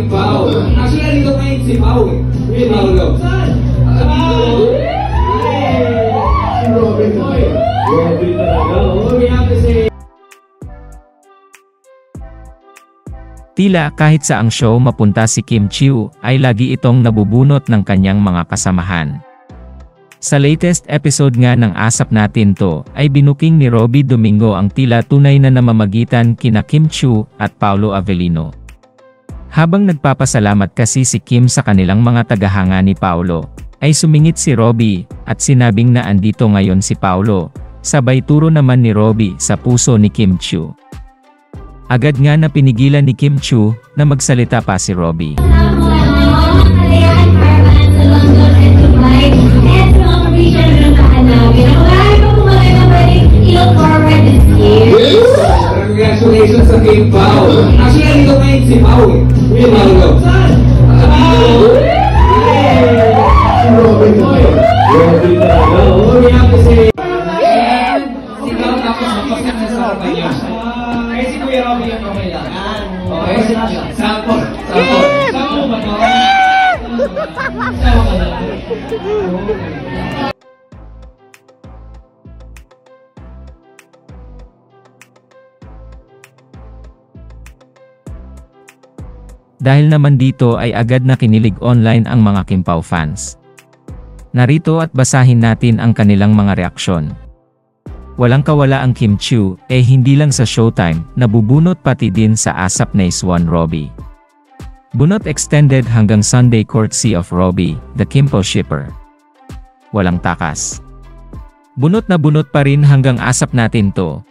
Kim Pao. Actually, nandito ngayon si Pao eh. Si Paolo. Saan? Si Robin Boy. Robin talaga. Oh, we have to say. Tila kahit sa ang show mapunta si Kim Chiu, ay lagi itong nabubunot ng kanyang mga kasamahan. Sa latest episode nga ng Asap Natin To, ay binuking ni Robby Domingo ang tila tunay na namamagitan kina Kim Chiu at Paolo Avellino. Habang nagpapasalamat kasi si Kim sa kanilang mga tagahanga ni Paolo, ay sumingit si Robby at sinabing na andito ngayon si Paolo, sabay turo naman ni Robby sa puso ni Kim Chiu. Agad nga na pinigilan ni Kim Chiu na magsalita pa si Robby. Congratulations sa Kim Pao. Actually, nandito ngayon si Pao eh. Si Paolo. Saan? Si Robin Boy. Robin talaga. Oh, we have to say. Sigaw tapos mapasok na sa kanya. Kaya si Kuya Robby yung okay lang. Okay, sample. Sample ba ito? Dahil naman dito ay agad na kinilig online ang mga Kim Pao fans. Narito at basahin natin ang kanilang mga reaksyon. Walang kawala ang Kim Chiu, hindi lang sa Showtime, nabubunot pati din sa Asap Nays 1 Robby. Bunot extended hanggang Sunday courtesy of Robby, the Kim Pao shipper. Walang takas. Bunot na bunot pa rin hanggang Asap Natin To,